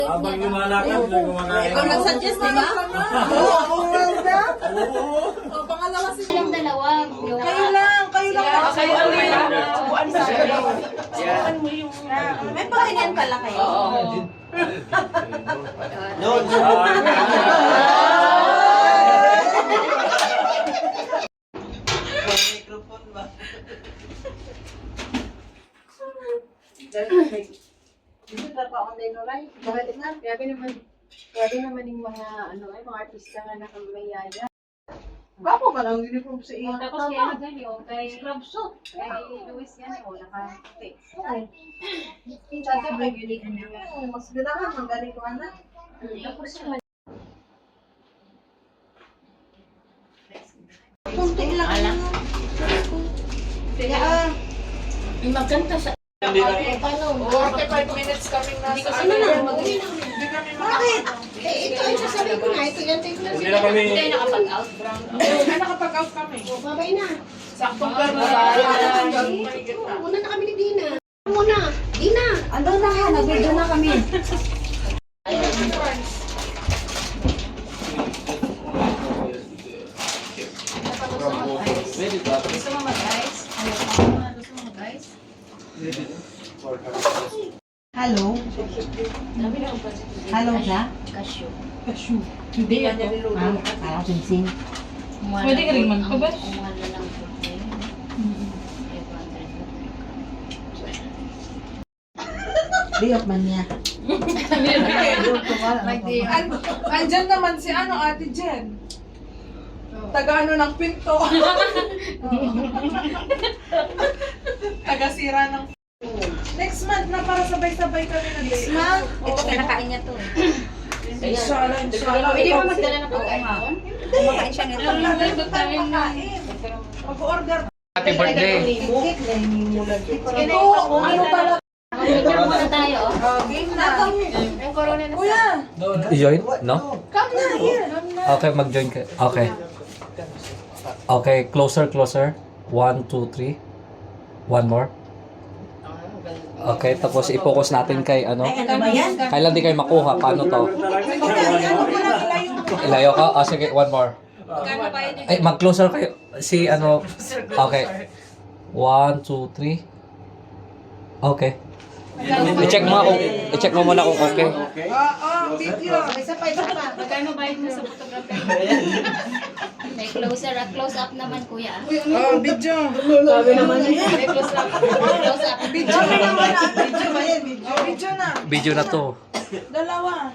Habang lumalakad, gumagaya. Ikaw nag-suggest, di ba? Oo, Welda. O, pangalawa si Silang dalawa. Kayo lang. Kayo lang. Subuan sa akin. Yan. May pahingan pala kayo. Noon. Microphone ba? Grabe naman yung mga mga artista nga nakamayaya. Bako ka lang uniform sa iyo. Tapos kay ano gani o kay Club Suit. Kay Luis yan o naka-fix. Mas ganahan magaling ko anak. Tapos yung Kunti lang. alam. Yung magkanta sa Hindi na. paano? 45 minutes kami na Hindi sa kasi Bakit? ito yung sasabihin ko na. Ito yan. Ito Hindi na kami. Hindi tayo nakapag-out. Nakapag-out kami. Babay na. Saktong perma. Muna na kami ni Dina. Muna. Dina. Andun na nga, nag-video na kami. Gusto mo mag-ice? Gusto mo mag-ice? Hello? Dami na ang project. Hello siya? Cashew. Hindi ako. Parang sinsing. Pwede ka rin magpabas? Umuhan na lang po. Diyot man niya. Andyan naman si Ate Jen. Taga ng pinto. Taga-sira ng Next month na para sabay-sabay kami na Next month? Ito kinakain niya to. Inshallah. Pwede ba magdala ng pagkain doon? Kumakain siya nito. Mag-order. Happy birthday. Ito, ano pala? Picture muna tayo. Game na. Yung corona na Kuya, I-join? No? come na here. Okay, mag-join ka. Okay. Okay, closer. 1, 2, 3. One more. Okay, tapos i-focus natin kay ano. Ay, ano ba yan? Kailan di kayo makuha? Paano to? Ilayo ka? Ah, sige, one more. Ay, mag-closer kayo. Si ano. Okay. 1, 2, 3. Okay. I-check mo muna kung okay. Video. Magkano bayad mo sa photography? May close up naman kuya. Video. May close up. Video naman. Video ba yan? Video na. Video na to. Dalawa.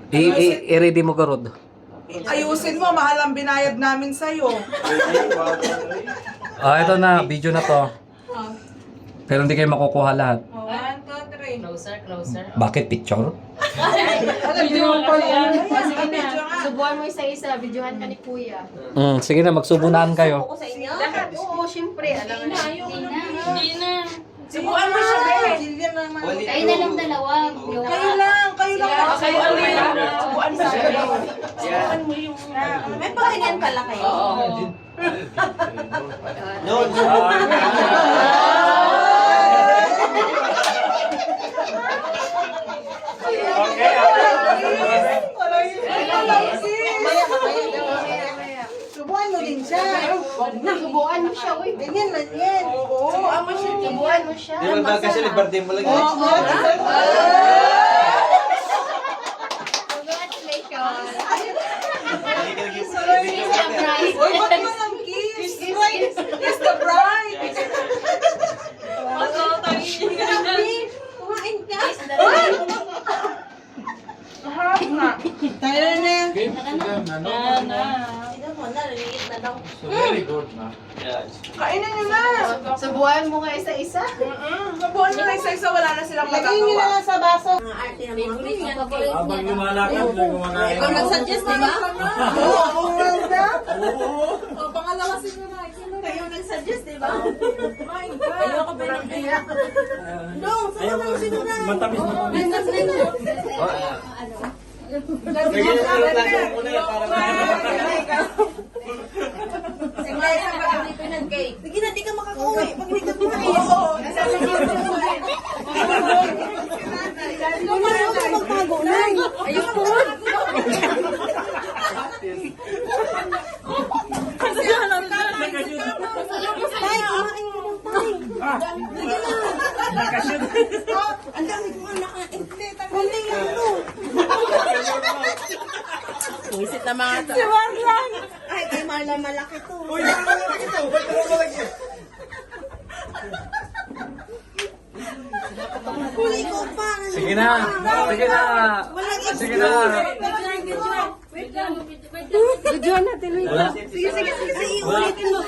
I-ready mo garod. Ayusin mo, mahal ang binayad namin sa'yo. Ah, ito na. Video na to. Pero hindi kayo makukuha lahat. 1, 2, 3. Closer. Bakit picture? Video mo pala yan. Sige na. Subuhan mo isa-isa. Videohan ka ni kuya. Sige na, magsubunan kayo. Ako sa inyo? Oo, syempre. Alam na. Hindi na. Subuan mo siya, be. Jillian naman. Kayo na lang dalawa. Kayo lang. Subuan sa akin. Yan. May pahingan pala kayo. Noon. Okay. Subuan mo din siya. Subuhan mo siya, uy. Ganyan lang yan. Subuan mo siya. Subuhan mo siya. Di ba kasi birthday mo lang yun? Congratulations. Uy, ba't mo ng kiss? Kiss the bride. Kumain ka. Harap nga. Tayo na. Tignan mo na, naliit na daw. Yes. Kainin nyo na. Subuhan mo nga isa-isa. Subuan mo na isa-isa. Wala na silang magagawa. sa baso. Mga arte ng mga favorite Habang niya. lumalakad, gumagaya. Ikaw nag-suggest, di ba? Oo, Welda. O, pangalawa si Nunay. Kayo nag-suggest, di ba? Ayoko pa ng kaya. Dong, saan naman si Nunay? Matamis na kami. Sige, Sige na, di ka makakuwi. Pag hindi ka kumain. Oo. Magtago na. Ang dami ko nga naka-implet. Kunti lang to. Wisit na mga to. Si Marlan. Ay, kay Marlan malaki to. Uy, malaki ito. Ba't ito malaki? Huli ko pa. Sige na. Sige na. Walang Sige na. Sige, sige, sige. Iulitin mo.